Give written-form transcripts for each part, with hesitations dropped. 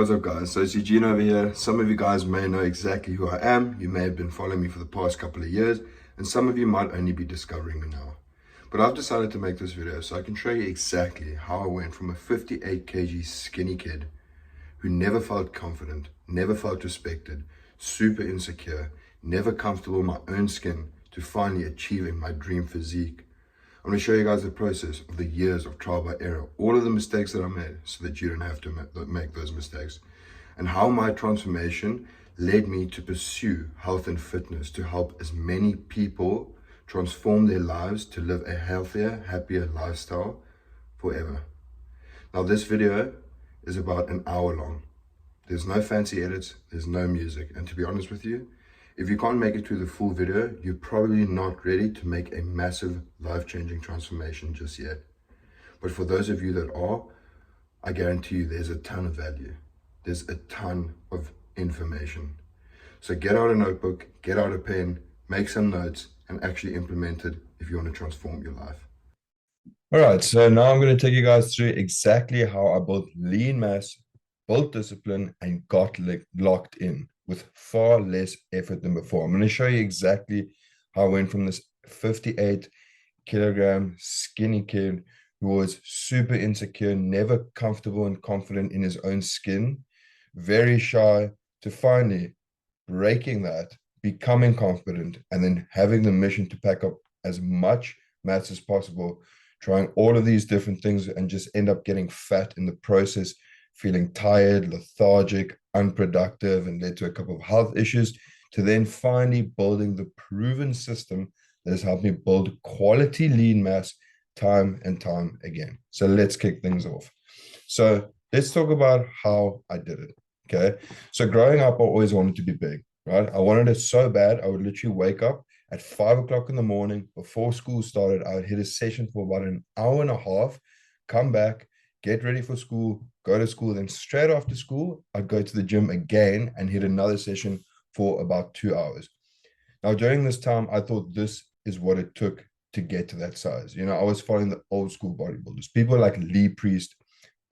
What's up, guys? So it's Eugene over here. Some of you guys may know exactly who I am. You may have been following me for the past couple of years, and some of you might only be discovering me now. But I've decided to make this video so I can show you exactly how I went from a 58 kg skinny kid who never felt confident, never felt respected, super insecure, never comfortable in my own skin, to finally achieving my dream physique. I'm going to show you guys the process of the years of trial by error, all of the mistakes that I made so that you don't have to make those mistakes, and how my transformation led me to pursue health and fitness to help as many people transform their lives to live a healthier, happier lifestyle forever. Now, this video is about an hour long. There's no fancy edits, there's no music, and to be honest with you, if you can't make it through the full video, you're probably not ready to make a massive life-changing transformation just yet. But for those of you that are, I guarantee you there's a ton of value. There's a ton of information. So get out a notebook, get out a pen, make some notes, and actually implement it if you want to transform your life. All right, so now I'm going to take you guys through exactly how I built lean mass, built discipline, and got locked in with far less effort than before. I'm going to show you exactly how I went from this 58 kilogram skinny kid who was super insecure, never comfortable and confident in his own skin, very shy, to finally breaking that, becoming confident, and then having the mission to pack up as much mass as possible, trying all of these different things and just end up getting fat in the process, feeling tired, lethargic, unproductive, and led to a couple of health issues, to then finally building the proven system that has helped me build quality lean mass time and time again. So let's kick things off. So let's talk about how I did it. Okay. So growing up, I always wanted to be big, right? I wanted it so bad. I would literally wake up at 5 o'clock in the morning before school started. I would hit a session for about an hour and a half, come back, get ready for school, go to school. Then straight after school, I'd go to the gym again and hit another session for about 2 hours. Now, during this time, I thought this is what it took to get to that size. You know, I was following the old school bodybuilders, people like Lee Priest,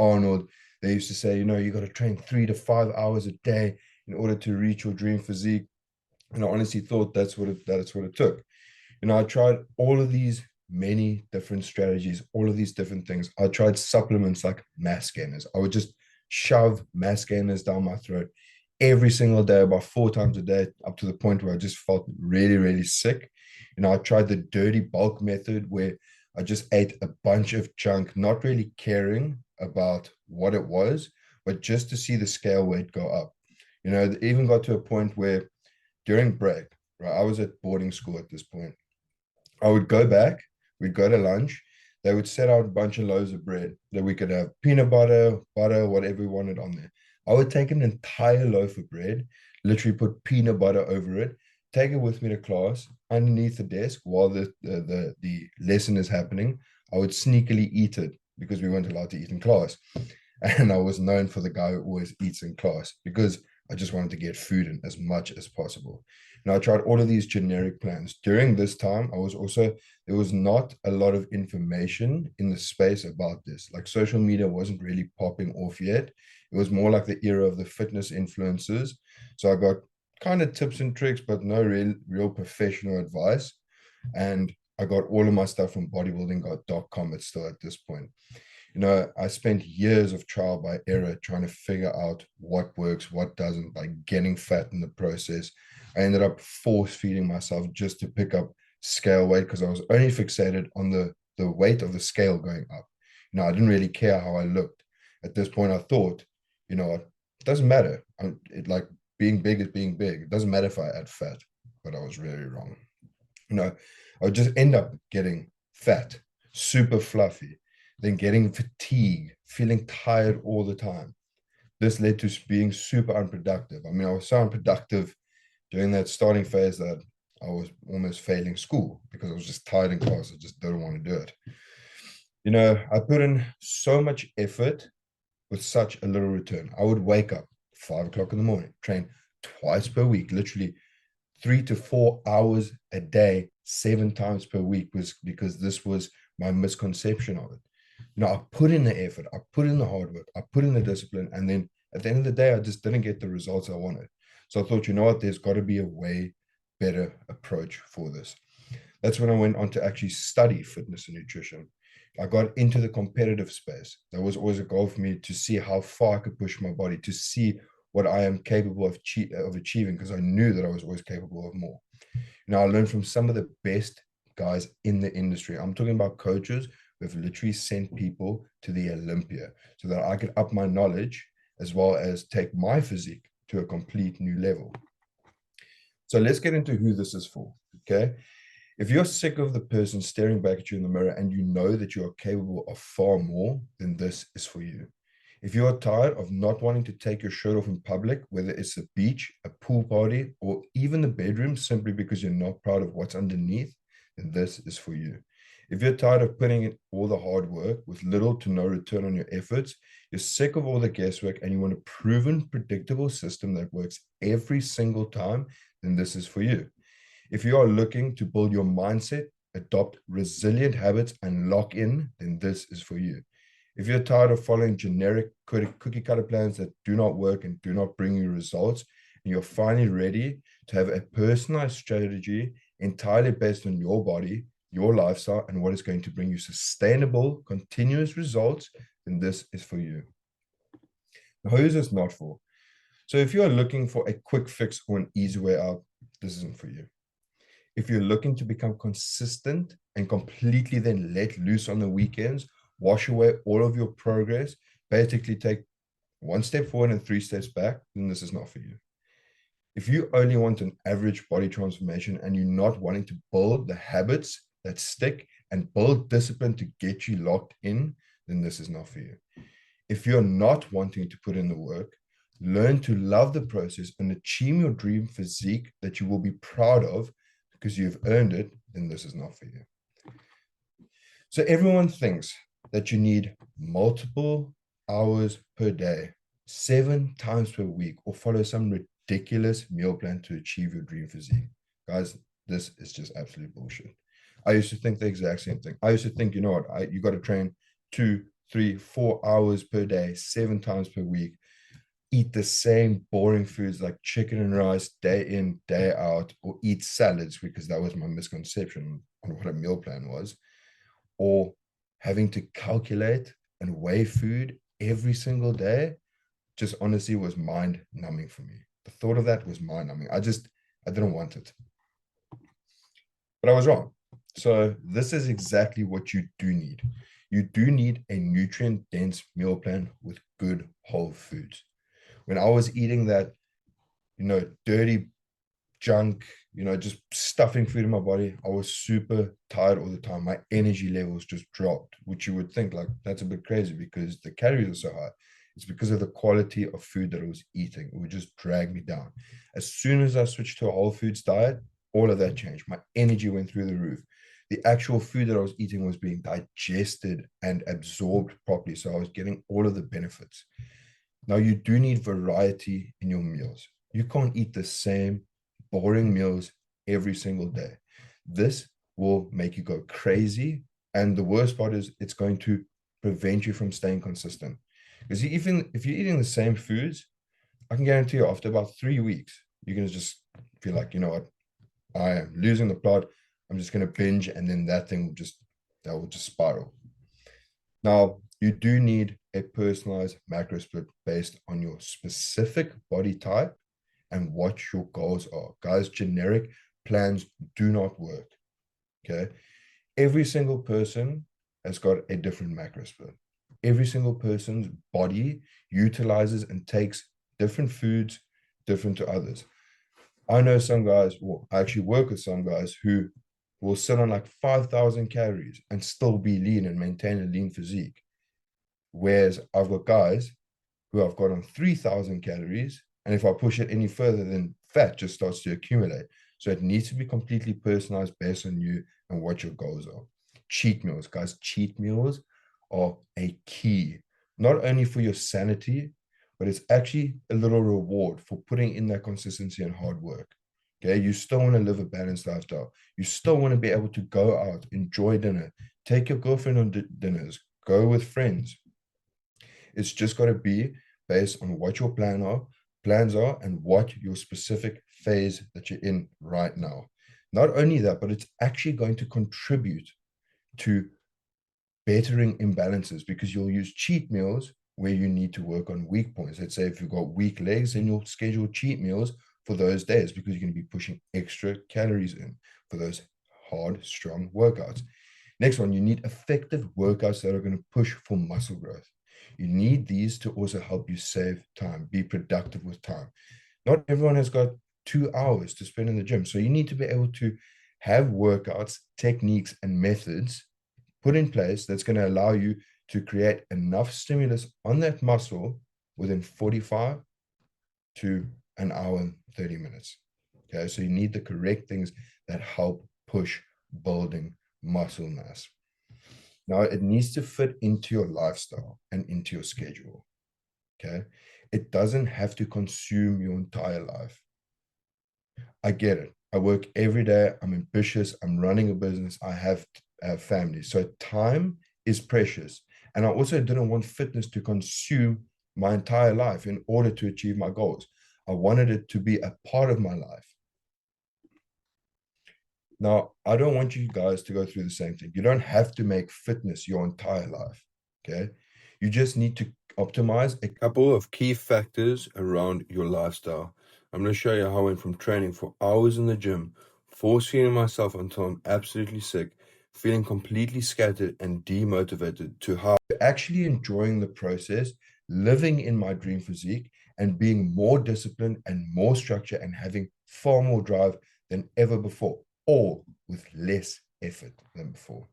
Arnold. They used to say, you know, you got to train 3 to 5 hours a day in order to reach your dream physique. And I honestly thought that's what it took. You know, I tried all of these many different strategies, all of these different things. I tried supplements like mass gainers. I would just shove mass gainers down my throat every single day, about 4 times a day, up to the point where I just felt really, really sick. You know, I tried the dirty bulk method where I just ate a bunch of junk, not really caring about what it was, but just to see the scale weight go up. You know, it even got to a point where during break, right, I was at boarding school at this point. I would go back, we'd go to lunch. They would set out a bunch of loaves of bread that we could have peanut butter, whatever we wanted on there. I would take an entire loaf of bread, literally put peanut butter over it, take it with me to class underneath the desk while the lesson is happening. I would sneakily eat it because we weren't allowed to eat in class. And I was known for the guy who always eats in class because I just wanted to get food in as much as possible. Now, I tried all of these generic plans. During this time, there was not a lot of information in the space about this. Like social media wasn't really popping off yet. It was more like the era of the fitness influencers. So I got kind of tips and tricks, but no real professional advice. And I got all of my stuff from bodybuilding.com. It's still at this point. You know, I spent years of trial by error trying to figure out what works, what doesn't, like getting fat in the process. I ended up force feeding myself just to pick up scale weight because I was only fixated on the weight of the scale going up. You know, I didn't really care how I looked. At this point, I thought, you know, it doesn't matter. Like being big is being big. It doesn't matter if I add fat, but I was really wrong. You know, I would just end up getting fat, super fluffy, then getting fatigue, feeling tired all the time. This led to being super unproductive. I mean, I was so unproductive during that starting phase that I was almost failing school because I was just tired in class. I just didn't want to do it. You know, I put in so much effort with such a little return. I would wake up 5 o'clock in the morning, train twice per week, literally 3 to 4 hours a day, 7 times per week, was because this was my misconception of it. You know, I put in the effort, I put in the hard work, I put in the discipline, and then At the end of the day, I just didn't get the results I wanted. So I thought, you know what, there's got to be a way better approach for this. That's when I went on to actually study fitness and nutrition. I got into the competitive space. That was always a goal for me, to see how far I could push my body, to see what I am capable of achieving, because I knew that I was always capable of more. Now, I learned from some of the best guys in the industry. I'm talking about coaches who have literally sent people to the Olympia so that I could up my knowledge as well as take my physique to a complete new level. So let's get into who this is for. Okay. If you're sick of the person staring back at you in the mirror and you know that you are capable of far more, then this is for you. If you are tired of not wanting to take your shirt off in public, whether it's a beach, a pool party, or even the bedroom, simply because you're not proud of what's underneath, then this is for you. If you're tired of putting in all the hard work with little to no return on your efforts, you're sick of all the guesswork, and you want a proven, predictable system that works every single time, then this is for you. If you are looking to build your mindset, adopt resilient habits, and lock in, then this is for you. If you're tired of following generic cookie cutter plans that do not work and do not bring you results, and you're finally ready to have a personalized strategy entirely based on your body, your lifestyle, and what is going to bring you sustainable, continuous results, then this is for you. Now, who is this not for? So if you are looking for a quick fix or an easy way out, this isn't for you. If you're looking to become consistent and completely then let loose on the weekends, wash away all of your progress, basically take one step forward and three steps back, then this is not for you. If you only want an average body transformation and you're not wanting to build the habits that stick and build discipline to get you locked in, then this is not for you. If you're not wanting to put in the work, learn to love the process and achieve your dream physique that you will be proud of because you've earned it, then this is not for you. So everyone thinks that you need multiple hours per day, 7 times per week, or follow some ridiculous meal plan to achieve your dream physique. Guys, this is just absolute bullshit. I used to think the exact same thing. I used to think, you know what, you got to train 2, 3, 4 hours per day, 7 times per week, eat the same boring foods like chicken and rice day in, day out, or eat salads, because that was my misconception on what a meal plan was, or having to calculate and weigh food every single day, just honestly was mind numbing for me. The thought of that was mind numbing. I didn't want it. But I was wrong. So this is exactly what you do need. You do need a nutrient dense meal plan with good whole foods. When I was eating that, dirty junk, just stuffing food in my body, I was super tired all the time. My energy levels just dropped, which you would think like that's a bit crazy because the calories are so high. It's because of the quality of food that I was eating. It would just drag me down. As soon as I switched to a whole foods diet, all of that changed. My energy went through the roof. The actual food that I was eating was being digested and absorbed properly. So I was getting all of the benefits. Now, you do need variety in your meals. You can't eat the same boring meals every single day. This will make you go crazy. And the worst part is it's going to prevent you from staying consistent. Because even if you're eating the same foods, I can guarantee you after about 3 weeks, you're going to just feel like, you know what, I am losing the plot. I'm just going to binge. And then that will just spiral. Now, you do need a personalized macro split based on your specific body type and what your goals are. Guys, generic plans do not work. Okay. Every single person has got a different macro split. Every single person's body utilizes and takes different foods, different to others. I know some guys, well, I actually work with some guys who will sit on like 5,000 calories and still be lean and maintain a lean physique. Whereas I've got guys who I've got on 3,000 calories, and if I push it any further, then fat just starts to accumulate. So it needs to be completely personalized based on you and what your goals are. Cheat meals, guys, cheat meals are a key, not only for your sanity, but it's actually a little reward for putting in that consistency and hard work. Okay, you still want to live a balanced lifestyle. You still want to be able to go out, enjoy dinner, take your girlfriend on dinners, go with friends. It's just got to be based on what your plans are and what your specific phase that you're in right now. Not only that, but it's actually going to contribute to bettering imbalances because you'll use cheat meals where you need to work on weak points. Let's say if you've got weak legs, then you'll schedule cheat meals for those days because you're going to be pushing extra calories in for those hard, strong workouts. Next one, you need effective workouts that are going to push for muscle growth. You need these to also help you save time, be productive with time. Not everyone has got 2 hours to spend in the gym. So you need to be able to have workouts, techniques, and methods put in place that's going to allow you to create enough stimulus on that muscle within 45 to an hour and 30 minutes. Okay, so you need the correct things that help push building muscle mass. Now, it needs to fit into your lifestyle and into your schedule. Okay, it doesn't have to consume your entire life. I get it. I work every day. I'm ambitious. I'm running a business. I have family. So time is precious. And I also didn't want fitness to consume my entire life in order to achieve my goals. I wanted it to be a part of my life. Now, I don't want you guys to go through the same thing. You don't have to make fitness your entire life. Okay. You just need to optimize a couple of key factors around your lifestyle. I'm going to show you how I went from training for hours in the gym, force feeding myself until I'm absolutely sick, feeling completely scattered and demotivated, to how actually enjoying the process, living in my dream physique, and being more disciplined and more structured and having far more drive than ever before, all with less effort than before.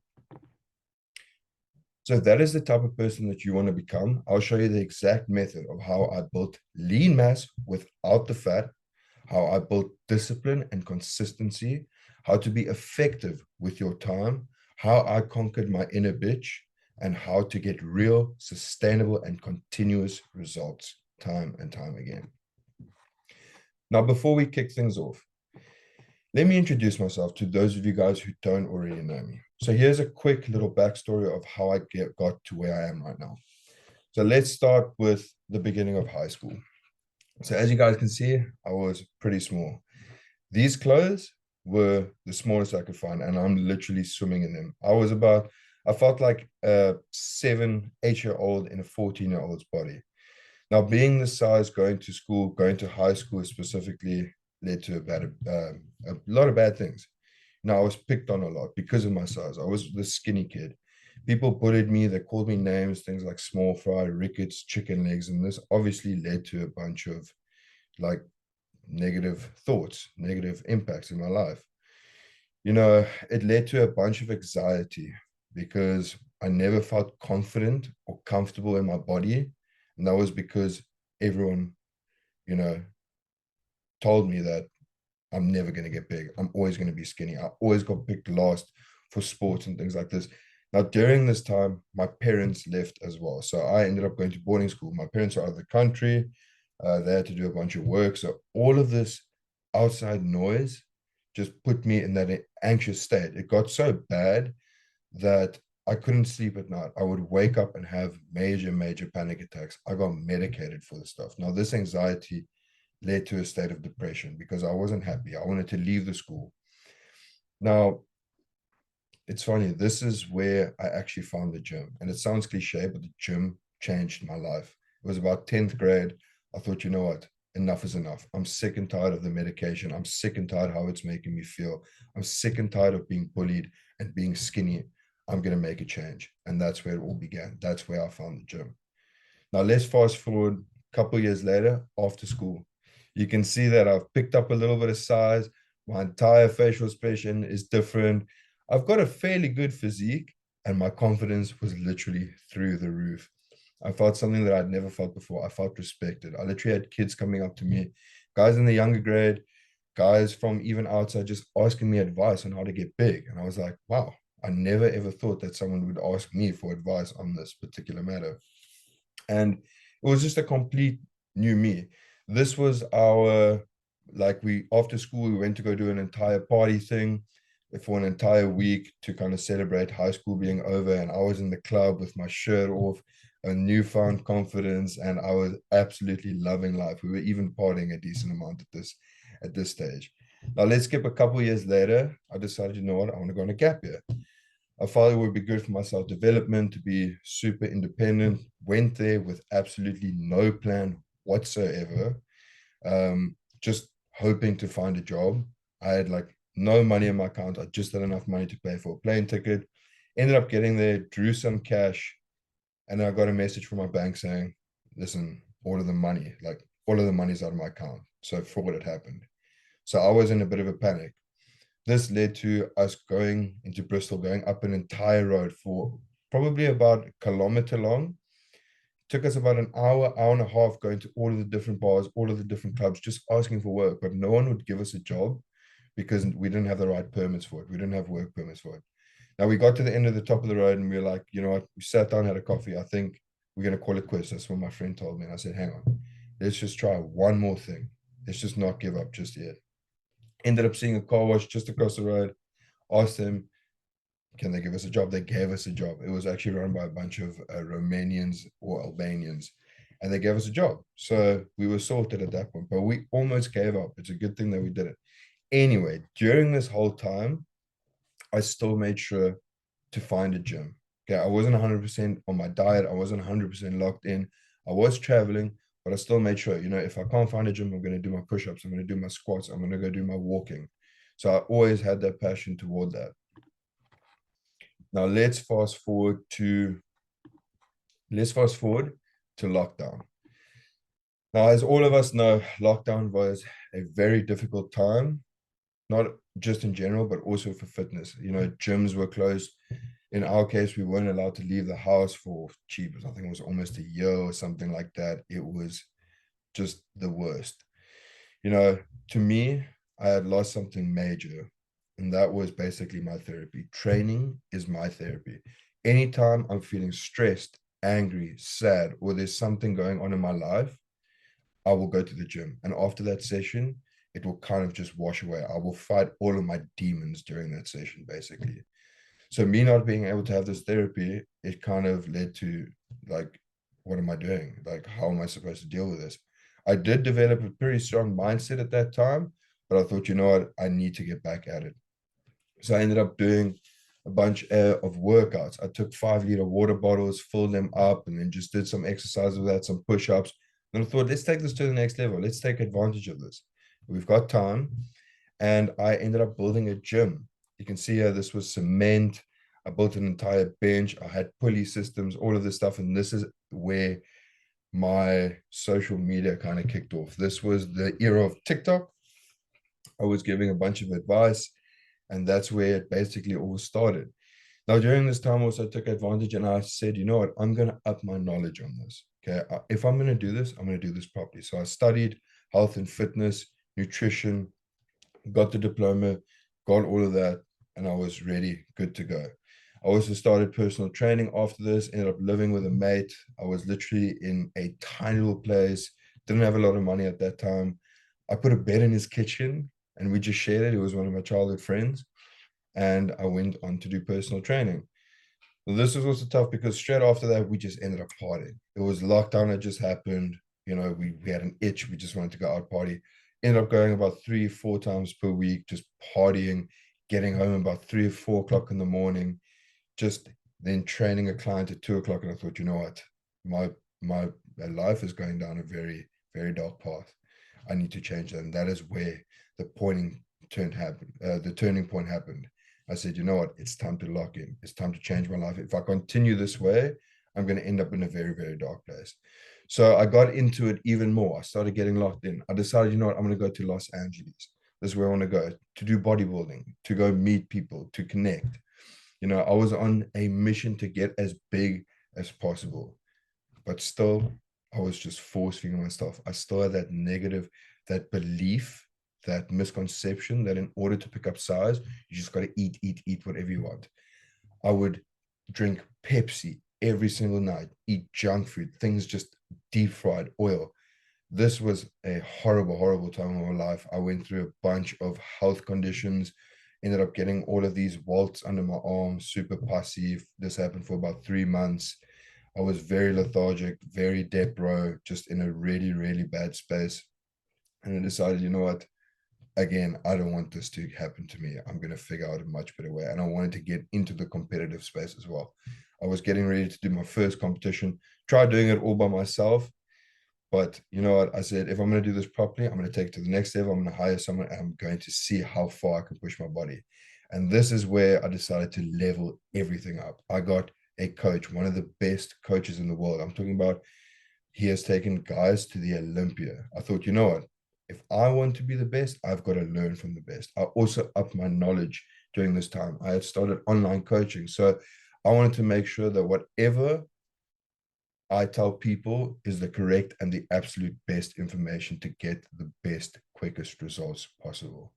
So that is the type of person that you want to become. I'll show you the exact method of how I built lean mass without the fat, how I built discipline and consistency, how to be effective with your time, how I conquered my inner bitch, and how to get real, sustainable, and continuous results time and time again. Now, before we kick things off, let me introduce myself to those of you guys who don't already know me. So here's a quick little backstory of how I got to where I am right now. So let's start with the beginning of high school. So as you guys can see, I was pretty small. These clothes were the smallest I could find, and I'm literally swimming in them. I felt like a 7, 8-year-old in a 14-year-old's body. Now, being this size, going to school, going to high school specifically, led to a lot of bad things. Now, I was picked on a lot because of my size. I was the skinny kid. People bullied me. They called me names, things like small fry, rickets, chicken legs. And this obviously led to a bunch of like negative thoughts, negative impacts in my life. You know, it led to a bunch of anxiety because I never felt confident or comfortable in my body. And that was because everyone, you know, told me that I'm never going to get big. I'm always going to be skinny. I always got picked last for sports and things like this. Now, during this time, my parents left as well. So I ended up going to boarding school. My parents are out of the country. They had to do a bunch of work. So all of this outside noise just put me in that anxious state. It got so bad that I couldn't sleep at night. I would wake up and have major, major panic attacks. I got medicated for this stuff. Now, this anxiety led to a state of depression because I wasn't happy. I wanted to leave the school. Now, it's funny. This is where I actually found the gym. And it sounds cliche, but the gym changed my life. It was about 10th grade. I thought, you know what? Enough is enough. I'm sick and tired of the medication. I'm sick and tired how it's making me feel. I'm sick and tired of being bullied and being skinny. I'm going to make a change. And that's where it all began. That's where I found the gym. Now, let's fast forward a couple of years later after school. You can see that I've picked up a little bit of size. My entire facial expression is different. I've got a fairly good physique, and my confidence was literally through the roof. I felt something that I'd never felt before. I felt respected. I literally had kids coming up to me, guys in the younger grade, guys from even outside, just asking me advice on how to get big. And I was like, wow, I never ever thought that someone would ask me for advice on this particular matter. And it was just a complete new me. This was our, like, after school, we went to go do an entire party thing for an entire week to kind of celebrate high school being over. And I was in the club with my shirt off, a newfound confidence, and I was absolutely loving life. We were even partying a decent amount at this stage. Now let's skip a couple years later. I decided, you know what, I want to go on a gap year. I thought it would be good for my self development to be super independent. Went there with absolutely no plan whatsoever, just hoping to find a job. I had like no money in my account. I just had enough money to pay for a plane ticket. Ended up getting there, drew some cash, and I got a message from my bank saying, listen, all of the money's out of my account. So fraud had happened. So I was in a bit of a panic. This led to us going into Bristol, going up an entire road for probably about a kilometer long. Took us about an hour, hour and a half going to all of the different bars, all of the different clubs, just asking for work. But no one would give us a job because we didn't have the right permits for it. We didn't have work permits for it. Now we got to the end of the top of the road and we were like, you know what? We sat down, had a coffee. I think we're going to call it quits. That's what my friend told me. And I said, hang on, let's just try one more thing. Let's just not give up just yet. Ended up seeing a car wash just across the road. Asked them, can they give us a job? They gave us a job. It was actually run by a bunch of Romanians or Albanians, and they gave us a job. So we were sorted at that point, but we almost gave up. It's a good thing that we did it. Anyway, during this whole time, I still made sure to find a gym. Okay, I wasn't 100% on my diet. I wasn't 100% locked in. I was traveling, but I still made sure, you know, if I can't find a gym, I'm going to do my push-ups. I'm going to do my squats. I'm going to go do my walking. So I always had that passion toward that. Now let's fast forward to lockdown. Now, as all of us know, lockdown was a very difficult time, not just in general, but also for fitness. You know, gyms were closed. In our case, we weren't allowed to leave the house for cheap. I think it was almost a year or something like that. It was just the worst. You know, to me, I had lost something major, and that was basically my therapy. Training is my therapy. Anytime I'm feeling stressed, angry, sad, or there's something going on in my life, I will go to the gym. And after that session, it will kind of just wash away. I will fight all of my demons during that session, basically. So me not being able to have this therapy, it kind of led to like, what am I doing? Like, how am I supposed to deal with this? I did develop a pretty strong mindset at that time, but I thought, you know what, I need to get back at it. So I ended up doing a bunch of workouts. I took 5 liter water bottles, filled them up, and then just did some exercise with that, some push-ups. And I thought, let's take this to the next level. Let's take advantage of this. We've got time. And I ended up building a gym. You can see here, this was cement. I built an entire bench. I had pulley systems, all of this stuff. And this is where my social media kind of kicked off. This was the era of TikTok. I was giving a bunch of advice, and that's where it basically all started. Now, during this time, also took advantage and I said, you know what, I'm going to up my knowledge on this. Okay. If I'm going to do this, I'm going to do this properly. So I studied health and fitness, nutrition, got the diploma, got all of that, and I was ready, good to go. I also started personal training after this, ended up living with a mate. I was literally in a tiny little place, didn't have a lot of money at that time. I put a bed in his kitchen and we just shared it. He was one of my childhood friends. And I went on to do personal training. Well, this was also tough because straight after that, we just ended up partying. It was lockdown that just happened. You know, we had an itch. We just wanted to go out party. Ended up going about 3 or 4 times per week, just partying, getting home about 3 or 4 o'clock in the morning, just then training a client at 2 o'clock. And I thought, you know what, my life is going down a very, very dark path. I need to change that. And that is where the the turning point happened. I said, you know what, it's time to lock in. It's time to change my life. If I continue this way, I'm going to end up in a very, very dark place. So I got into it even more. I started getting locked in. I decided, you know what, I'm going to go to Los Angeles. This is where I want to go to do bodybuilding, to go meet people, to connect. You know, I was on a mission to get as big as possible, but still, I was just force feeding myself. I still had that negative, that belief, that misconception that in order to pick up size, you just got to eat whatever you want. I would drink Pepsi every single night, eat junk food, things just deep fried oil. This was a horrible, horrible time of my life. I went through a bunch of health conditions, ended up getting all of these welts under my arms, super pussy. This happened for about 3 months. I was very lethargic, very depro, just in a really, really bad space. And I decided, you know what? Again, I don't want this to happen to me. I'm going to figure out a much better way. And I wanted to get into the competitive space as well. I was getting ready to do my first competition, tried doing it all by myself. But you know what? I said, if I'm going to do this properly, I'm going to take it to the next level. I'm going to hire someone and I'm going to see how far I can push my body. And this is where I decided to level everything up. I got a coach, one of the best coaches in the world. I'm talking about he has taken guys to the Olympia. I thought, you know what? If I want to be the best, I've got to learn from the best. I also upped my knowledge during this time. I had started online coaching. So I wanted to make sure that whatever I tell people is the correct and the absolute best information to get the best, quickest results possible.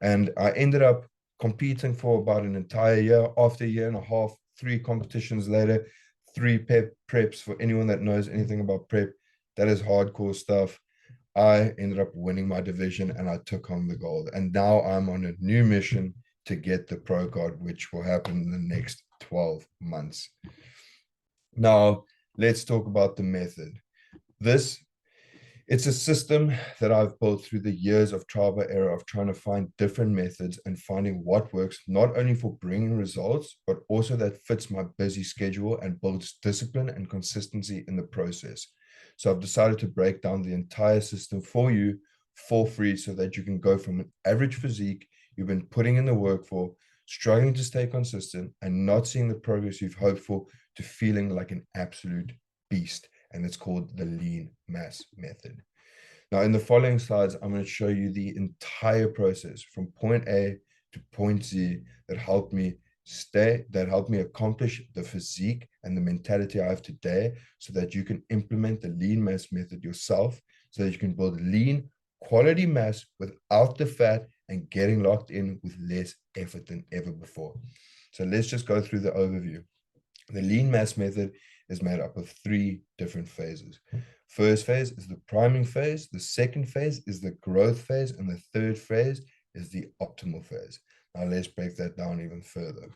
And I ended up competing for about an entire year. After a year and a half, 3 competitions later, 3 preps. For anyone that knows anything about prep, that is hardcore stuff. I ended up winning my division and I took home the gold. And now I'm on a new mission to get the pro card, which will happen in the next 12 months. Now, let's talk about the method. It's a system that I've built through the years of trial by error of trying to find different methods and finding what works, not only for bringing results, but also that fits my busy schedule and builds discipline and consistency in the process. So I've decided to break down the entire system for you for free so that you can go from an average physique you've been putting in the work for, struggling to stay consistent and not seeing the progress you've hoped for, to feeling like an absolute beast. And it's called the lean mass method. Now, in the following slides, I'm going to show you the entire process from point A to point Z that helped me accomplish the physique and the mentality I have today, so that you can implement the lean mass method yourself, so that you can build lean quality mass without the fat and getting locked in with less effort than ever before. So let's just go through the overview. The lean mass method is made up of 3 different phases. First phase is the priming phase, the second phase is the growth phase, and the third phase is the optimal phase. Now let's break that down even further.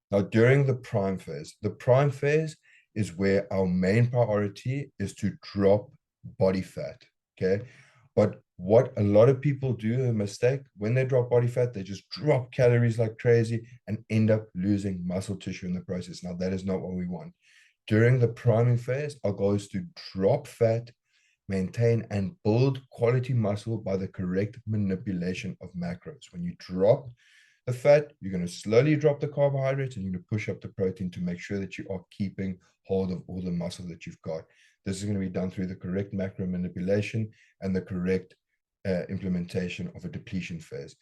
Now, during the prime phase is where our main priority is to drop body fat, okay? But what a lot of people do, a mistake, when they drop body fat, they just drop calories like crazy and end up losing muscle tissue in the process. Now, that is not what we want. During the priming phase, our goal is to drop fat, maintain and build quality muscle by the correct manipulation of macros. When you drop the fat, you're going to slowly drop the carbohydrates and you're going to push up the protein to make sure that you are keeping hold of all the muscle that you've got. This is going to be done through the correct macro manipulation and the correct implementation of a depletion phase.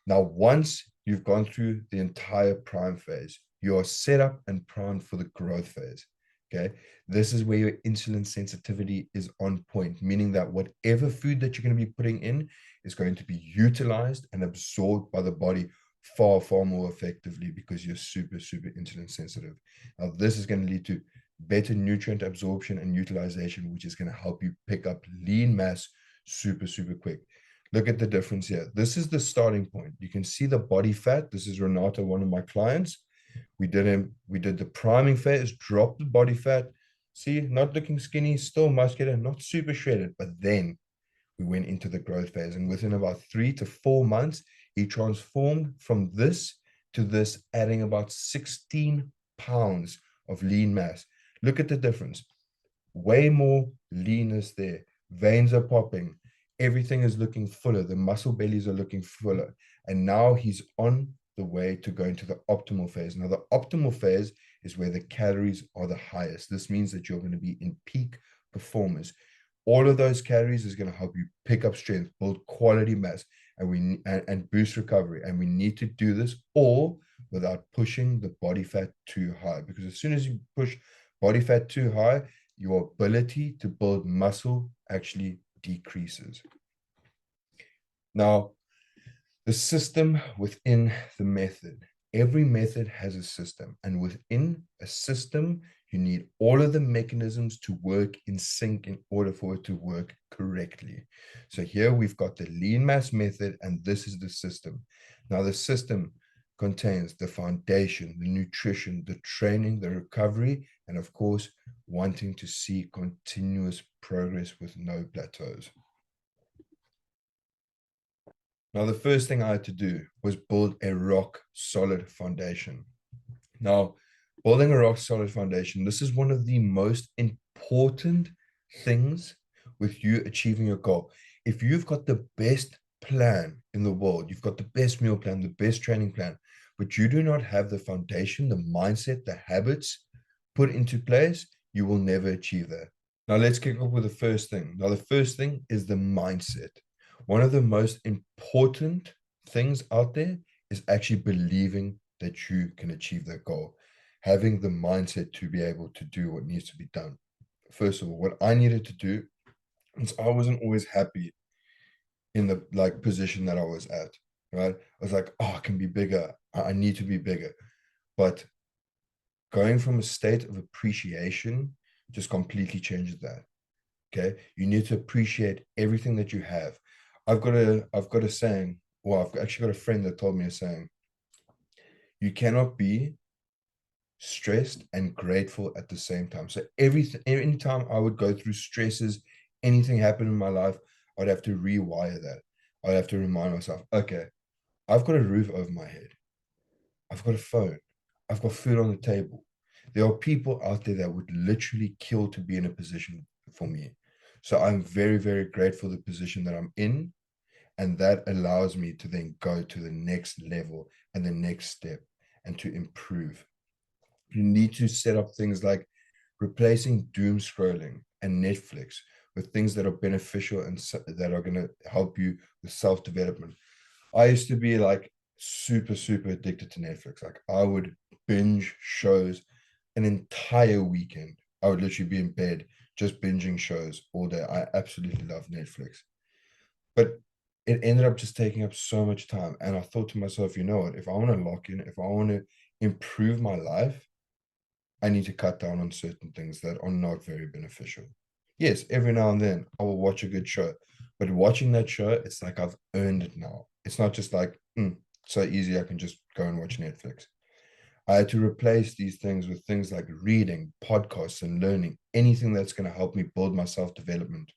Now, once you've gone through the entire prime phase, you are set up and primed for the growth phase. Okay, this is where your insulin sensitivity is on point, meaning that whatever food that you're going to be putting in is going to be utilized and absorbed by the body far, far more effectively, because you're super, super insulin sensitive. Now, this is going to lead to better nutrient absorption and utilization, which is going to help you pick up lean mass super, super quick. Look at the difference here. This is the starting point. You can see the body fat. This is Renato, one of my clients. We did the priming phase, dropped the body fat. See, not looking skinny, still muscular, not super shredded. But then we went into the growth phase. And within about 3 to 4 months, he transformed from this to this, adding about 16 pounds of lean mass. Look at the difference. Way more leanness there. Veins are popping. Everything is looking fuller. The muscle bellies are looking fuller. And now he's on the way to go into the optimal phase. Now, the optimal phase is where the calories are the highest. This means that you're going to be in peak performance. All of those calories is going to help you pick up strength, build quality mass, and boost recovery. And we need to do this all without pushing the body fat too high. Because as soon as you push body fat too high, your ability to build muscle actually decreases. Now, the system within the method. Every method has a system, and within a system, you need all of the mechanisms to work in sync in order for it to work correctly. So here we've got the lean mass method, and this is the system. Now, the system, contains the foundation, the nutrition, the training, the recovery, and of course, wanting to see continuous progress with no plateaus. Now, the first thing I had to do was build a rock solid foundation. Now, building a rock solid foundation, this is one of the most important things with you achieving your goal. If you've got the best plan in the world, you've got the best meal plan, the best training plan, but you do not have the foundation, the mindset, the habits put into place, you will never achieve that. Now, let's kick off with the first thing. Now, the first thing is the mindset. One of the most important things out there is actually believing that you can achieve that goal, having the mindset to be able to do what needs to be done. First of all, what I needed to do is I wasn't always happy in the position that I was at, right? I was like, oh, I can be bigger. I need to be bigger. But going from a state of appreciation just completely changes that. Okay. You need to appreciate everything that you have. I've got a saying, well, I've actually got a friend that told me a saying. You cannot be stressed and grateful at the same time. So anytime I would go through stresses, anything happened in my life, I'd have to rewire that. I'd have to remind myself, okay, I've got a roof over my head. I've got a phone. I've got food on the table. There are people out there that would literally kill to be in a position for me. So I'm very, very grateful for the position that I'm in. And that allows me to then go to the next level and the next step and to improve. You need to set up things like replacing doom scrolling and Netflix with things that are beneficial and that are going to help you with self-development. I used to be like super, super addicted to Netflix. Like I would binge shows an entire weekend. I would literally be in bed just binging shows all day. I absolutely love Netflix. But it ended up just taking up so much time. And I thought to myself, you know what, if I want to lock in, if I want to improve my life, I need to cut down on certain things that are not very beneficial. Yes, every now and then I will watch a good show, but watching that show, it's like I've earned it now. It's not just like, so easy, I can just go and watch Netflix. I had to replace these things with things like reading, podcasts, and learning, anything that's going to help me build my self development.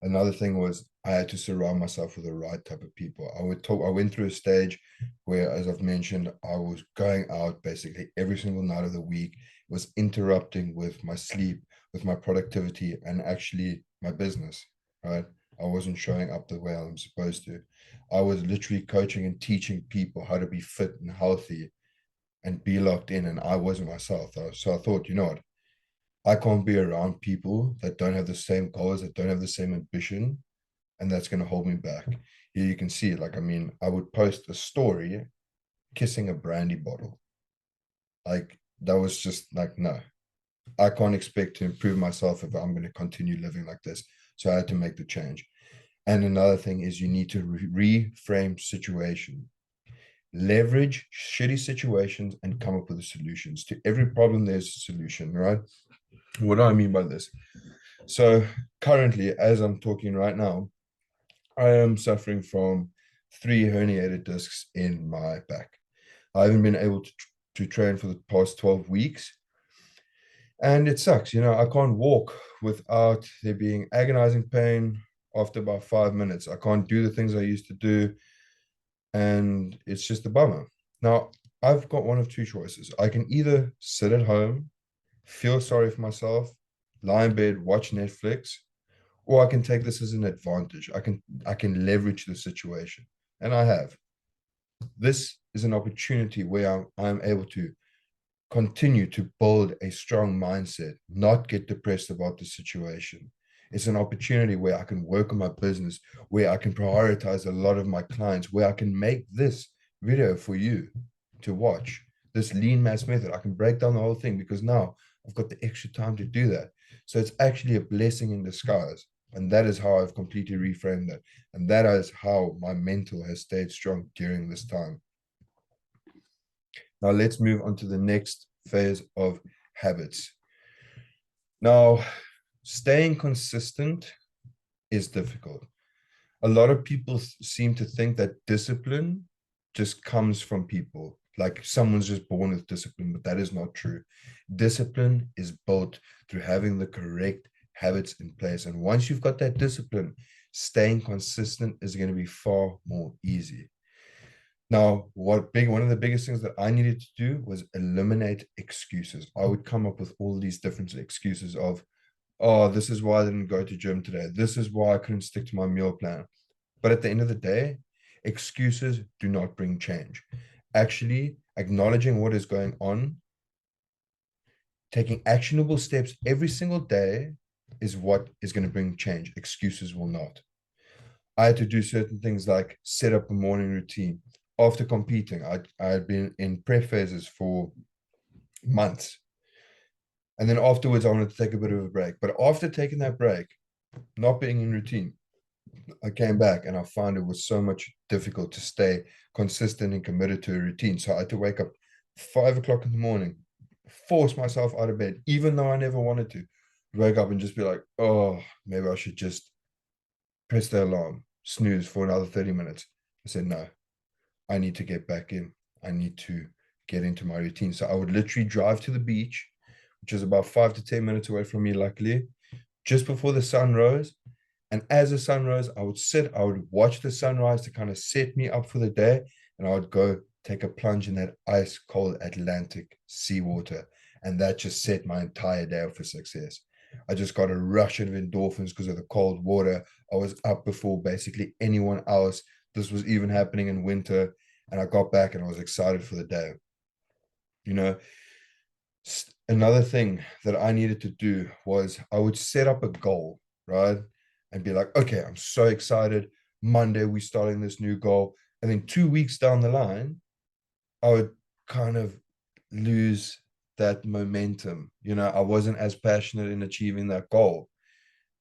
Another thing was I had to surround myself with the right type of people. I went through a stage where, as I've mentioned, I was going out basically every single night of the week, was interrupting with my sleep, with my productivity, and actually my business, right? I wasn't showing up the way I'm supposed to. I was literally coaching and teaching people how to be fit and healthy and be locked in, and I wasn't myself. So I thought, you know what? I can't be around people that don't have the same goals, that don't have the same ambition, and that's going to hold me back. Here you can see it. Like, I mean, I would post a story kissing a brandy bottle. Like, that was just like, no, I can't expect to improve myself if I'm going to continue living like this. So I had to make the change. And another thing is you need to reframe situation. Leverage shitty situations and come up with the solutions. To every problem, there's a solution, right? What do I mean by this? So currently, as I'm talking right now, I am suffering from 3 herniated discs in my back. I haven't been able to train for the past 12 weeks. And it sucks, I can't walk without there being agonizing pain after about 5 minutes. I can't do the things I used to do. And it's just a bummer. Now, I've got one of two choices. I can either sit at home, feel sorry for myself, lie in bed, watch Netflix, or I can take this as an advantage. I can leverage the situation, and I have. This is an opportunity where I'm able to continue to build a strong mindset, not get depressed about the situation. It's an opportunity where I can work on my business, where I can prioritize a lot of my clients, where I can make this video for you to watch, this lean mass method. I can break down the whole thing because now I've got the extra time to do that. So it's actually a blessing in disguise. And that is how I've completely reframed that. And that is how my mental has stayed strong during this time. Now let's move on to the next phase of habits. Now, staying consistent is difficult. A lot of people seem to think that discipline just comes from people. Like someone's just born with discipline, but that is not true. Discipline is built through having the correct habits in place. And once you've got that discipline, staying consistent is going to be far more easy. Now, one of the biggest things that I needed to do was eliminate excuses. I would come up with all these different excuses of, oh, this is why I didn't go to gym today. This is why I couldn't stick to my meal plan. But at the end of the day, excuses do not bring change. Actually, acknowledging what is going on, taking actionable steps every single day is what is going to bring change. Excuses will not. I had to do certain things like set up a morning routine. After competing, I had been in prep phases for months. And then afterwards, I wanted to take a bit of a break. But after taking that break, not being in routine, I came back and I found it was so much difficult to stay consistent and committed to a routine. So I had to wake up 5 o'clock in the morning, force myself out of bed, even though I never wanted to. Wake up and just be like, oh, maybe I should just press the alarm, snooze for another 30 minutes. I said, no, I need to get back in. I need to get into my routine. So I would literally drive to the beach, which is about 5 to 10 minutes away from me, luckily, just before the sun rose. And as the sun rose, I would sit, I would watch the sunrise to kind of set me up for the day. And I would go take a plunge in that ice cold Atlantic seawater. And that just set my entire day up for success. I just got a rush of endorphins because of the cold water. I was up before basically anyone else. This was even happening in winter. And I got back and I was excited for the day. You know, another thing that I needed to do was I would set up a goal, right? And be like, okay, I'm so excited. Monday, we're starting this new goal. And then 2 weeks down the line, I would kind of lose that momentum. You know, I wasn't as passionate in achieving that goal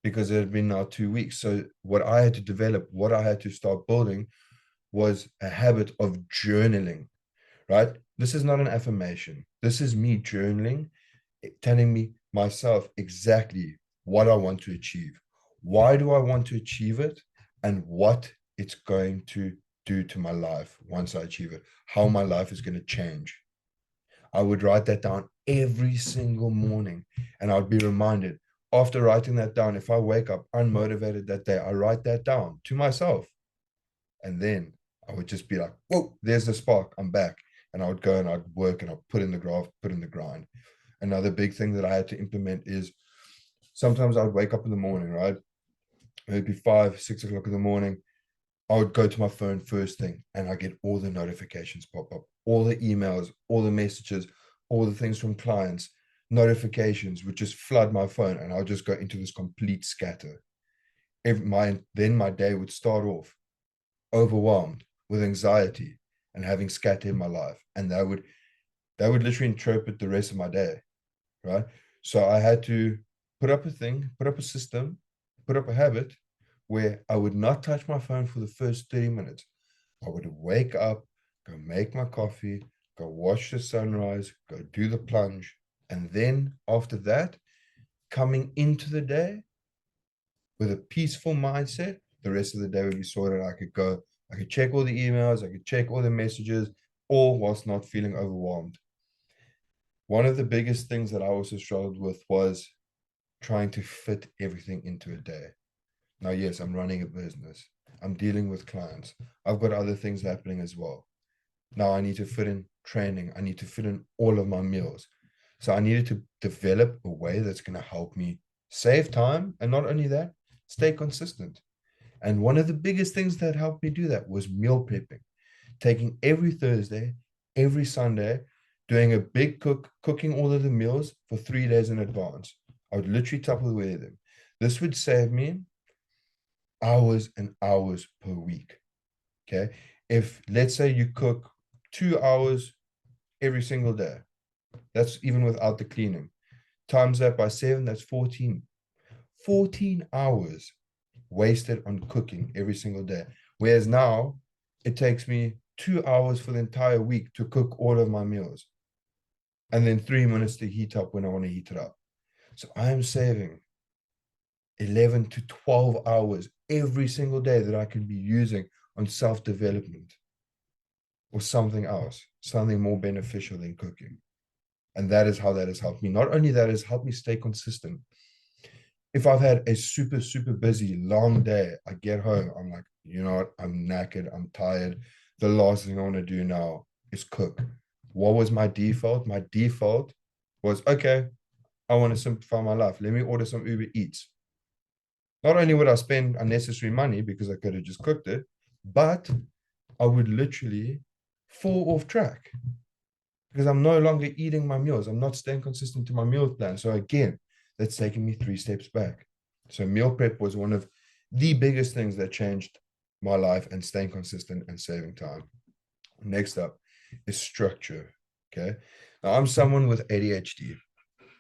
because it had been now 2 weeks. So what I had to develop, what I had to start building was a habit of journaling, right? This is not an affirmation. This is me journaling, telling me myself exactly what I want to achieve. Why do I want to achieve it? And what it's going to do to my life once I achieve it, how my life is going to change. I would write that down every single morning. And I would be reminded after writing that down, if I wake up unmotivated that day, I write that down to myself. And then I would just be like, whoa, there's the spark. I'm back. And I would go and I'd work and I'd put in the graft, put in the grind. Another big thing that I had to implement is sometimes I would wake up in the morning, right? It'd be 5, 6 o'clock in the morning. I would go to my phone first thing and I get all the notifications pop up, all the emails, all the messages, all the things from clients, notifications would just flood my phone and I'll just go into this complete scatter. Then my day would start off overwhelmed with anxiety and having scatter in my life. And that would literally interpret the rest of my day, right? So I had to put up a thing, put up a system, put up a habit where I would not touch my phone for the first 30 minutes. I would wake up, go make my coffee, go watch the sunrise, go do the plunge. And then after that, coming into the day with a peaceful mindset, the rest of the day would be sorted. I could check all the emails, I could check all the messages, all whilst not feeling overwhelmed. One of the biggest things that I also struggled with was trying to fit everything into a day. Now, yes, I'm running a business. I'm dealing with clients. I've got other things happening as well. Now I need to fit in training. I need to fit in all of my meals. So I needed to develop a way that's going to help me save time. And not only that, stay consistent. And one of the biggest things that helped me do that was meal prepping, taking every Thursday, every Sunday, doing a big cooking all of the meals for 3 days in advance. I would literally Tupperware them. This would save me hours and hours per week. Okay. If let's say you cook 2 hours every single day, that's even without the cleaning. Times that by 7, that's 14. 14 hours wasted on cooking every single day. Whereas now it takes me 2 hours for the entire week to cook all of my meals. And then 3 minutes to heat up when I want to heat it up. So I am saving 11 to 12 hours every single day that I can be using on self-development. or something else, something more beneficial than cooking. And that is how that has helped me. Not only that, has helped me stay consistent. If I've had a super, super busy, long day, I get home, I'm like, you know what? I'm knackered, I'm tired. The last thing I want to do now is cook. What was my default? My default was, okay, I want to simplify my life. Let me order some Uber Eats. Not only would I spend unnecessary money because I could have just cooked it, but I would literally fall off track because I'm no longer eating my meals. I'm not staying consistent to my meal plan. So again, that's taking me 3 steps back. So meal prep was one of the biggest things that changed my life and staying consistent and saving time. Next up is structure. Okay. Now I'm someone with ADHD.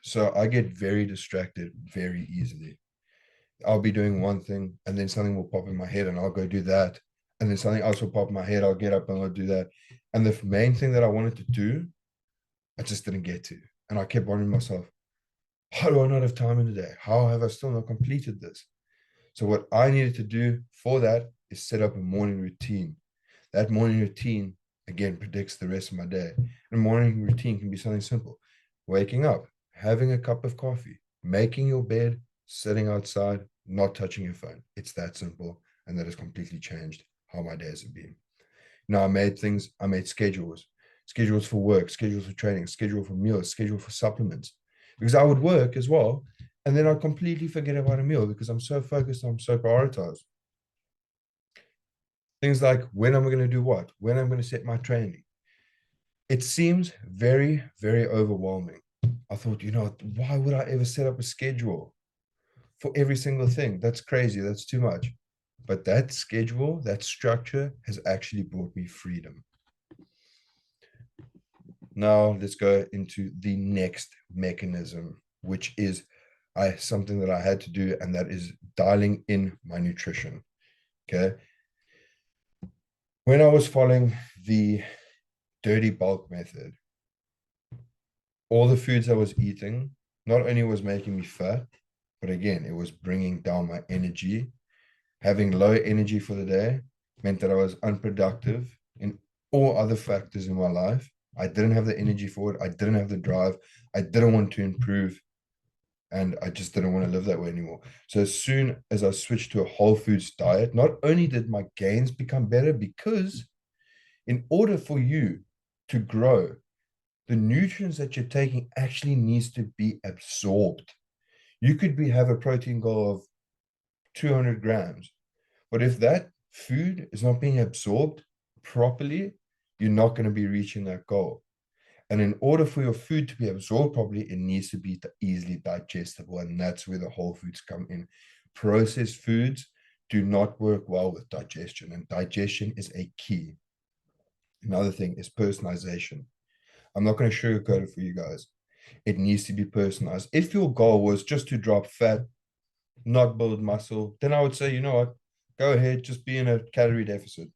So I get very distracted very easily. I'll be doing one thing and then something will pop in my head and I'll go do that. And then something else will pop in my head. I'll get up and I'll do that. And the main thing that I wanted to do, I just didn't get to. And I kept wondering myself, how do I not have time in the day? How have I still not completed this? So what I needed to do for that is set up a morning routine. That morning routine, again, predicts the rest of my day. And a morning routine can be something simple. Waking up, having a cup of coffee, making your bed, sitting outside, not touching your phone. It's that simple. And that has completely changed how my days have been. Now I made schedules for work, schedules for training, schedule for meals, schedule for supplements. Because I would work as well. And then I'd completely forget about a meal because I'm so focused, I'm so prioritized. Things like when am I going to do what? When I'm going to set my training. It seems very, very overwhelming. I thought, why would I ever set up a schedule for every single thing? That's crazy. That's too much. But that schedule, that structure has actually brought me freedom. Now let's go into the next mechanism, which is something that I had to do, and that is dialing in my nutrition. Okay. When I was following the dirty bulk method, all the foods I was eating not only was making me fat, but again, it was bringing down my energy. Having low energy for the day meant that I was unproductive in all other factors in my life. I didn't have the energy for it. I didn't have the drive. I didn't want to improve. And I just didn't want to live that way anymore. So as soon as I switched to a whole foods diet, not only did my gains become better, because in order for you to grow, the nutrients that you're taking actually needs to be absorbed. You could have a protein goal of 200 grams, but if that food is not being absorbed properly, you're not going to be reaching that goal. And in order for your food to be absorbed properly, it needs to be easily digestible. And that's where the whole foods come in. Processed foods do not work well with digestion, and digestion is a key. Another thing is personalization. I'm not going to sugarcoat it for you guys. It needs to be personalized. If your goal was just to drop fat, not build muscle, then I would say, you know what, go ahead, just be in a calorie deficit.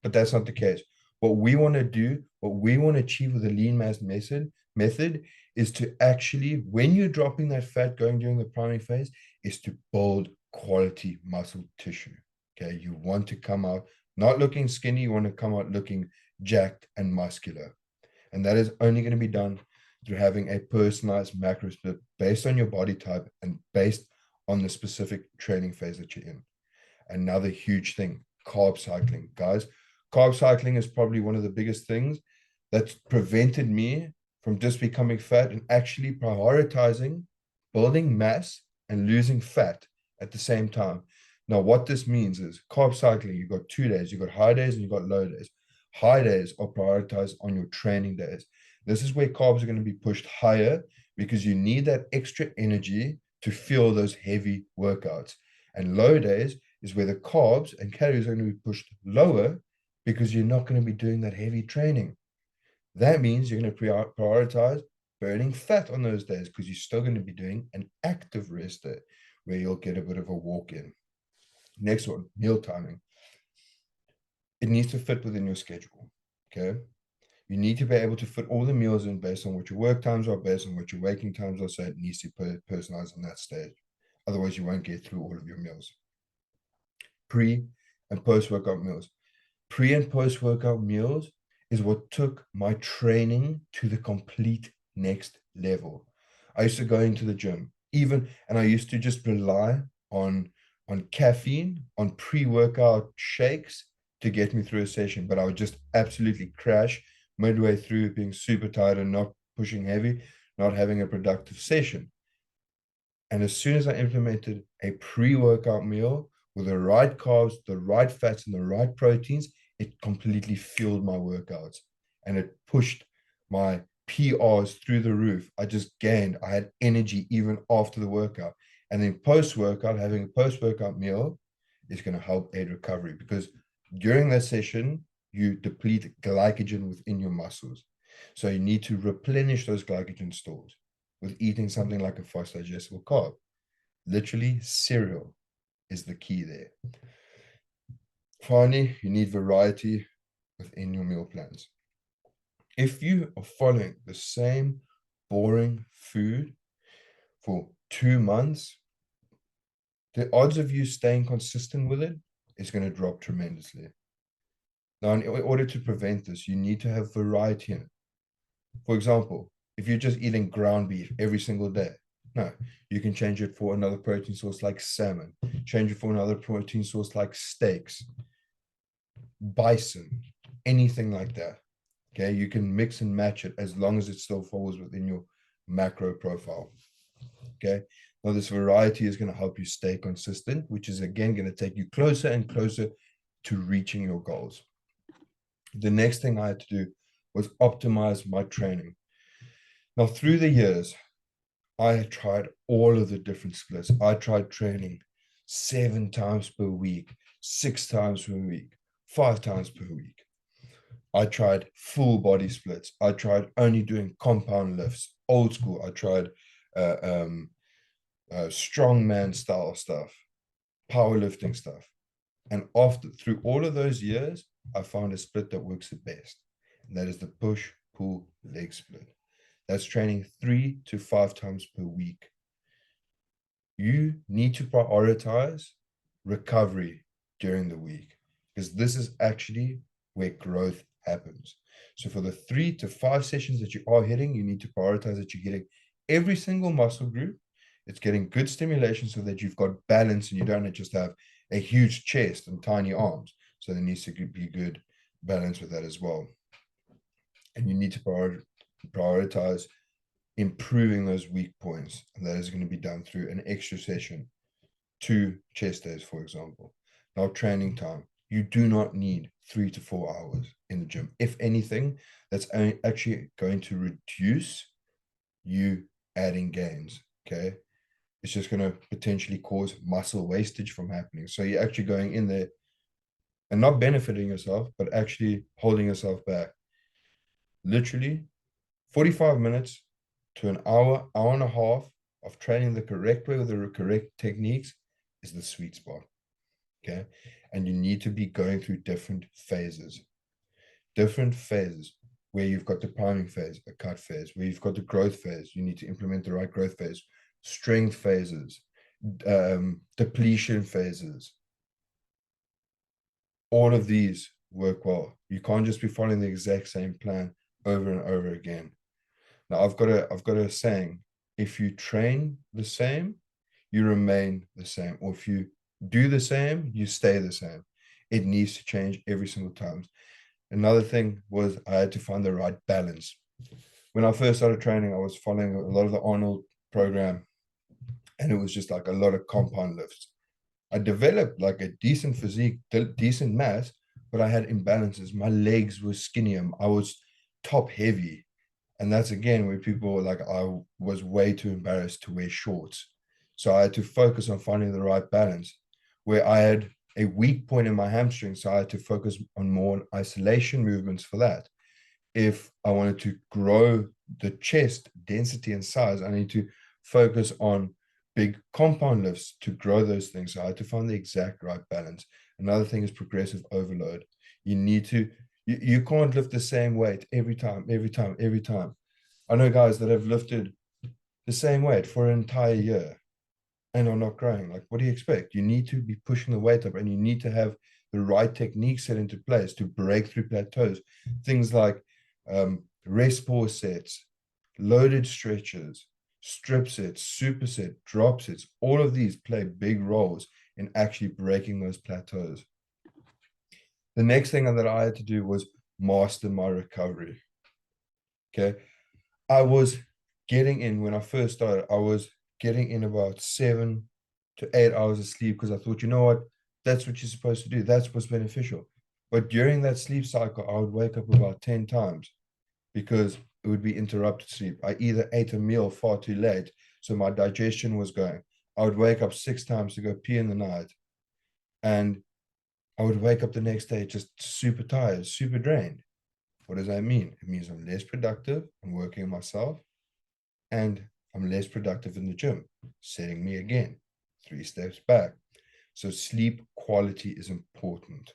But that's not the case. What we want to do, what we want to achieve with the lean mass method is to actually, when you're dropping that fat going during the primary phase, is to build quality muscle tissue. Okay. You want to come out not looking skinny, you want to come out looking jacked and muscular. And that is only going to be done through having a personalized macro split based on your body type and based on the specific training phase that you're in. Another huge thing, carb cycling. Guys, carb cycling is probably one of the biggest things that's prevented me from just becoming fat and actually prioritizing building mass and losing fat at the same time. Now, what this means is carb cycling, you've got 2 days, you've got high days and you've got low days. High days are prioritized on your training days. This is where carbs are going to be pushed higher because you need that extra energy to fuel those heavy workouts. And low days is where the carbs and calories are going to be pushed lower because you're not going to be doing that heavy training. That means you're going to prioritize burning fat on those days because you're still going to be doing an active rest day where you'll get a bit of a walk in. Next one, meal timing. It needs to fit within your schedule. Okay. You need to be able to fit all the meals in based on what your work times are, based on what your waking times are. So it needs to be personalized on that stage. Otherwise, you won't get through all of your meals. Pre and post workout meals. Pre and post workout meals is what took my training to the complete next level. I used to go into the gym, and I used to just rely on caffeine, on pre-workout shakes to get me through a session, but I would just absolutely crash midway through, being super tired and not pushing heavy, not having a productive session. And as soon as I implemented a pre-workout meal with the right carbs, the right fats, and the right proteins, it completely fueled my workouts and it pushed my PRs through the roof. I just gained, I had energy even after the workout. And then post-workout, having a post-workout meal is going to help aid recovery, because during that session, you deplete glycogen within your muscles. So you need to replenish those glycogen stores with eating something like a fast digestible carb. Literally, cereal is the key there. Finally, you need variety within your meal plans. If you are following the same boring food for 2 months, the odds of you staying consistent with it is going to drop tremendously. Now, in order to prevent this, you need to have variety in it. For example, if you're just eating ground beef every single day, no, you can change it for another protein source like salmon, change it for another protein source like steaks, bison, anything like that. Okay, you can mix and match it as long as it still falls within your macro profile. Okay, now this variety is going to help you stay consistent, which is again going to take you closer and closer to reaching your goals. The next thing I had to do was optimize my training. Now, through the years, I had tried all of the different splits. I tried training 7 times per week, 6 times per week, 5 times per week. I tried full body splits. I tried only doing compound lifts, old school. I tried strongman style stuff, powerlifting stuff. And through all of those years, I found a split that works the best. And that is the push, pull, leg split. That's training 3 to 5 times per week. You need to prioritize recovery during the week, because this is actually where growth happens. So for the 3 to 5 sessions that you are hitting, you need to prioritize that you're getting every single muscle group. It's getting good stimulation so that you've got balance and you don't just have a huge chest and tiny arms. So there needs to be good balance with that as well. And you need to prioritize improving those weak points. And that is going to be done through an extra session, 2 chest days, for example. Now, training time. You do not need 3 to 4 hours in the gym. If anything, that's actually going to reduce you adding gains. Okay. It's just going to potentially cause muscle wastage from happening. So you're actually going in there and not benefiting yourself, but actually holding yourself back. Literally 45 minutes to an hour, hour and a half of training the correct way with the correct techniques is the sweet spot. Okay. And you need to be going through different phases where you've got the priming phase, a cut phase, where you've got the growth phase. You need to implement the right growth phase, strength phases, depletion phases. All of these work well. You can't just be following the exact same plan over and over again. Now, I've got a saying: if you train the same, you remain the same. Or if you do the same, you stay the same. It needs to change every single time. Another thing was I had to find the right balance. When I first started training, I was following a lot of the Arnold program, and it was just like a lot of compound lifts. I developed like a decent physique, decent mass, but I had imbalances. My legs were skinnier. I was top heavy. And that's again where people were like, I was way too embarrassed to wear shorts. So I had to focus on finding the right balance, where I had a weak point in my hamstring. So I had to focus on more isolation movements for that. If I wanted to grow the chest density and size, I need to focus on big compound lifts to grow those things. So I had to find the exact right balance. Another thing is progressive overload. You can't lift the same weight every time. I know guys that have lifted the same weight for an entire year and are not growing. Like, what do you expect? You need to be pushing the weight up, and you need to have the right technique set into place to break through plateaus. Things like rest pause sets, loaded stretches, strip sets, superset, drop sets, all of these play big roles in actually breaking those plateaus. The next thing that I had to do was master my recovery. Okay. I was getting in when I first started, I was getting in about 7 to 8 hours of sleep because I thought, you know what, that's what you're supposed to do. That's what's beneficial. But during that sleep cycle, I would wake up about 10 times because it would be interrupted sleep. I either ate a meal far too late, so my digestion was going. I would wake up 6 times to go pee in the night. And I would wake up the next day just super tired, super drained. What does that mean? It means I'm less productive, I'm working on myself, and I'm less productive in the gym, setting me again 3 steps back. So sleep quality is important,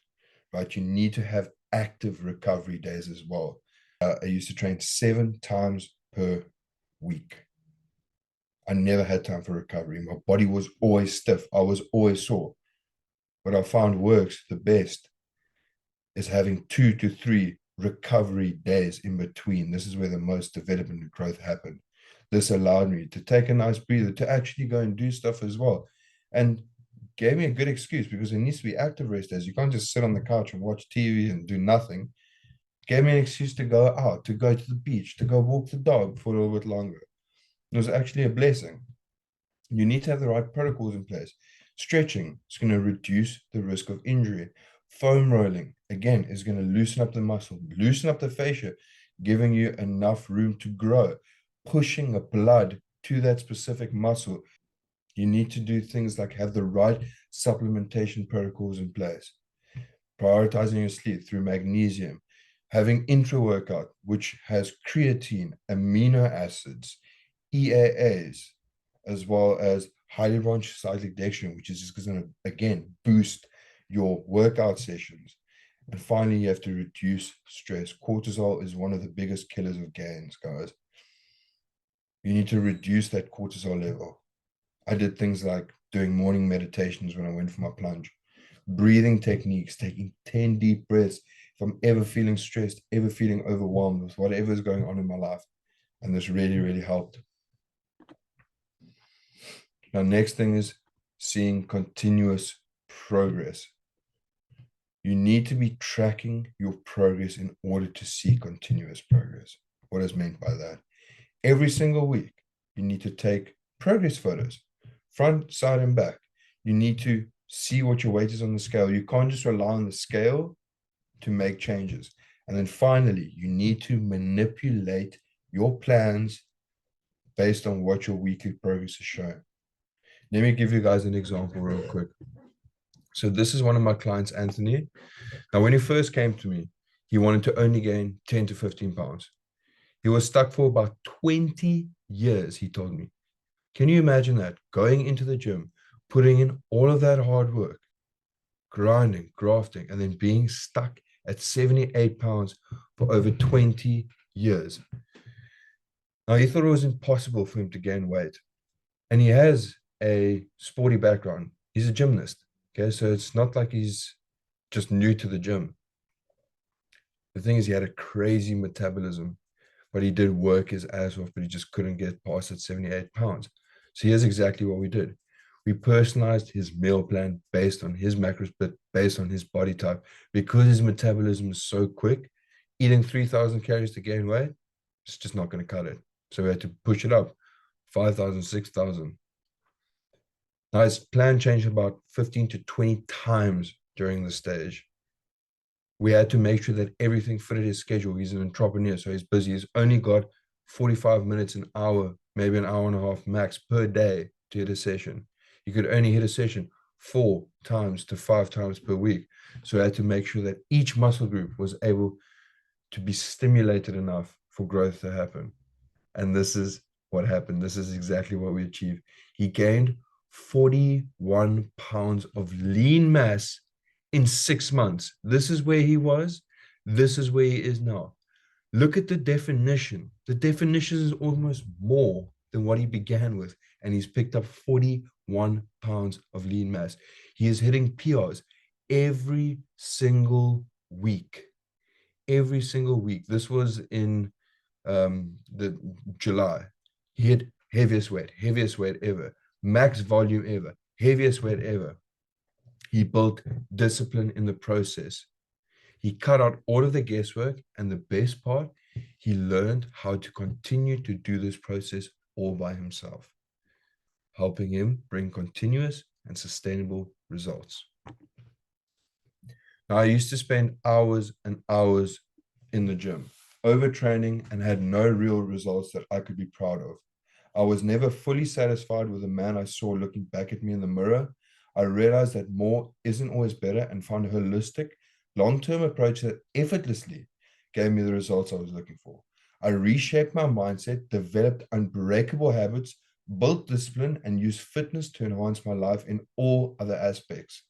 right? You need to have active recovery days as well. I used to train 7 times per week. I never had time for recovery. My body was always stiff. I was always sore. What I found works the best is having 2 to 3 recovery days in between. This is where the most development and growth happened. This allowed me to take a nice breather, to actually go and do stuff as well. And gave me a good excuse because there needs to be active rest days. You can't just sit on the couch and watch TV and do nothing. Gave me an excuse to go out, to go to the beach, to go walk the dog for a little bit longer. It was actually a blessing. You need to have the right protocols in place. Stretching is going to reduce the risk of injury. Foam rolling, again, is going to loosen up the muscle, loosen up the fascia, giving you enough room to grow. Pushing the blood to that specific muscle. You need to do things like have the right supplementation protocols in place. Prioritizing your sleep through magnesium. Having intra-workout, which has creatine, amino acids, EAAs, as well as hyaluronic cyclic dextrin, which is just going to, again, boost your workout sessions. And finally, you have to reduce stress. Cortisol is one of the biggest killers of gains, guys. You need to reduce that cortisol level. I did things like doing morning meditations when I went for my plunge, breathing techniques, taking 10 deep breaths. If I'm ever feeling stressed, ever feeling overwhelmed with whatever is going on in my life. And this really, really helped. Now, next thing is seeing continuous progress. You need to be tracking your progress in order to see continuous progress. What is meant by that? Every single week, you need to take progress photos, front, side, and back. You need to see what your weight is on the scale. You can't just rely on the scale to make changes. And then finally, you need to manipulate your plans based on what your weekly progress is showing. Let me give you guys an example real quick. So this is one of my clients, Anthony. Now, when he first came to me, he wanted to only gain 10 to 15 pounds. He was stuck for about 20 years, he told me. Can you imagine that? Going into the gym, putting in all of that hard work, grinding, grafting, and then being stuck at 78 pounds for over 20 years. Now, he thought it was impossible for him to gain weight. And he has a sporty background. He's a gymnast. Okay, so it's not like he's just new to the gym. The thing is, he had a crazy metabolism, but he did work his ass off, but he just couldn't get past that 78 pounds. So here's exactly what we did. We personalized his meal plan based on his macros, but based on his body type. Because his metabolism is so quick, eating 3,000 calories to gain weight, it's just not going to cut it. So we had to push it up, 5,000, 6,000. Now his plan changed about 15 to 20 times during the stage. We had to make sure that everything fitted his schedule. He's an entrepreneur, so he's busy. He's only got 45 minutes, an hour, maybe an hour and a half max per day to hit a session. You could only hit a session 4 times to 5 times per week. So I had to make sure that each muscle group was able to be stimulated enough for growth to happen. And this is what happened. This is exactly what we achieved. He gained 41 pounds of lean mass in 6 months. This is where he was. This is where he is now. Look at the definition. The definition is almost more than what he began with. And he's picked up 41 pounds of lean mass. He is hitting PRs every single week. Every single week. This was in the July. He hit heaviest weight ever, max volume ever, heaviest weight ever. He built discipline in the process. He cut out all of the guesswork, and the best part, he learned how to continue to do this process all by himself, helping him bring continuous and sustainable results. Now, I used to spend hours and hours in the gym, overtraining, and had no real results that I could be proud of. I was never fully satisfied with the man I saw looking back at me in the mirror. I realized that more isn't always better and found a holistic, long-term approach that effortlessly gave me the results I was looking for. I reshaped my mindset, developed unbreakable habits, built discipline, and used fitness to enhance my life in all other aspects.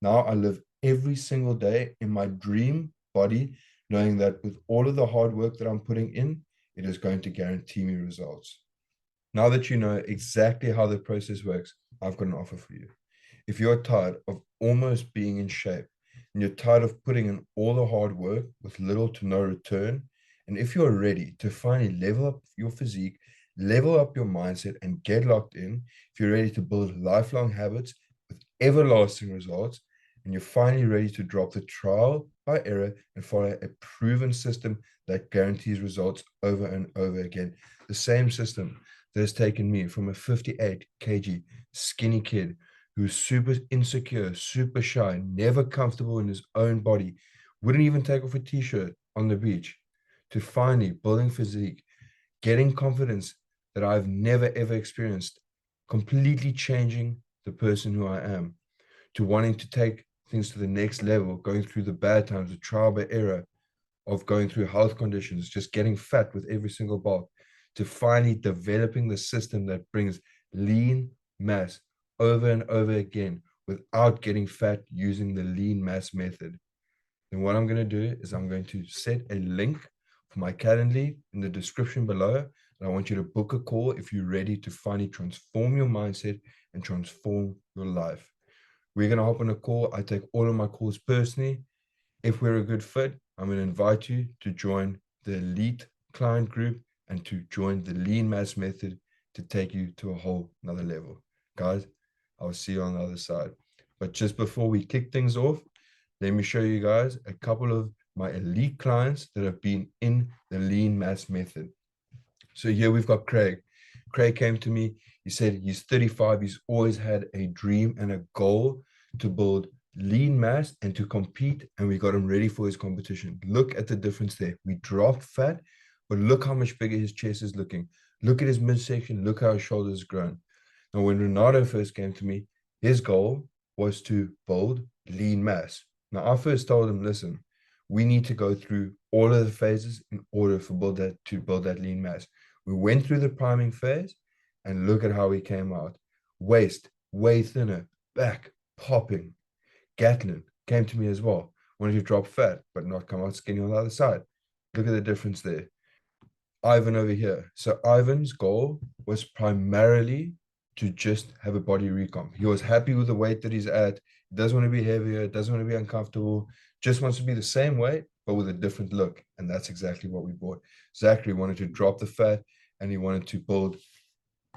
Now I live every single day in my dream body, knowing that with all of the hard work that I'm putting in, it is going to guarantee me results. Now that you know exactly how the process works, I've got an offer for you. If you're tired of almost being in shape and you're tired of putting in all the hard work with little to no return, and if you're ready to finally level up your physique, level up your mindset, and get locked in, if you're ready to build lifelong habits with everlasting results, and you're finally ready to drop the trial by error and follow a proven system that guarantees results over and over again, the same system that has taken me from a 58 kg skinny kid who's super insecure, super shy, never comfortable in his own body, wouldn't even take off a t-shirt on the beach, to finally building physique, getting confidence that I've never ever experienced, completely changing the person who I am, to wanting to take things to the next level, going through the bad times, the trial by error of going through health conditions, just getting fat with every single bulk, to finally developing the system that brings lean mass over and over again without getting fat using the lean mass method. Then what I'm going to do is I'm going to set a link for my Calendly in the description below. And I want you to book a call if you're ready to finally transform your mindset and transform your life. We're going to hop on a call. I take all of my calls personally. If we're a good fit, I'm going to invite you to join the elite client group and to join the lean mass method to take you to a whole another level. Guys, I'll see you on the other side. But just before we kick things off, let me show you guys a couple of my elite clients that have been in the lean mass method. So here we've got Craig. Craig came to me. He said he's 35. He's always had a dream and a goal to build lean mass and to compete. And we got him ready for his competition. Look at the difference there. We dropped fat, but look how much bigger his chest is looking. Look at his midsection. Look how his shoulders grown. Now, when Renato first came to me, his goal was to build lean mass. Now, I first told him, listen, we need to go through all of the phases in order to build that lean mass. We went through the priming phase and look at how we came out. Waist, way thinner, back, popping. Gatlin came to me as well. Wanted to drop fat, but not come out skinny on the other side. Look at the difference there. Ivan over here. So Ivan's goal was primarily to just have a body recomp. He was happy with the weight that he's at. He doesn't want to be heavier, doesn't want to be uncomfortable, just wants to be the same weight, but with a different look. And that's exactly what we bought. Zachary wanted to drop the fat and he wanted to build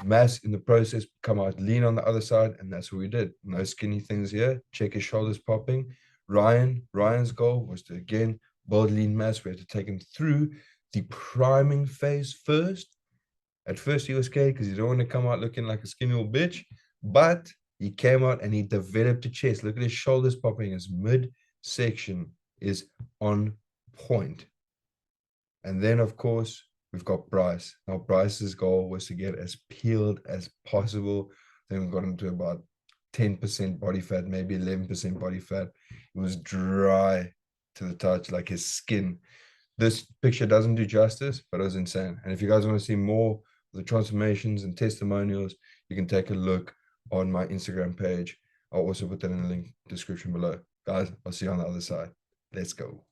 mass in the process, come out lean on the other side. And that's what we did. No skinny things here. Check his shoulders popping. Ryan's goal was to, again, build lean mass. We had to take him through the priming phase first. At first, he was scared because he didn't want to come out looking like a skinny old bitch, but he came out and he developed a chest. Look at his shoulders popping. His midsection is on point. And then, of course, we've got Bryce. Now, Bryce's goal was to get as peeled as possible. Then we got him to about 10% body fat, maybe 11% body fat. It was dry to the touch, like his skin. This picture doesn't do justice, but it was insane. And if you guys want to see more of the transformations and testimonials, you can take a look on my Instagram page. I'll also put that in the link description below. Guys, I'll see you on the other side. Let's go.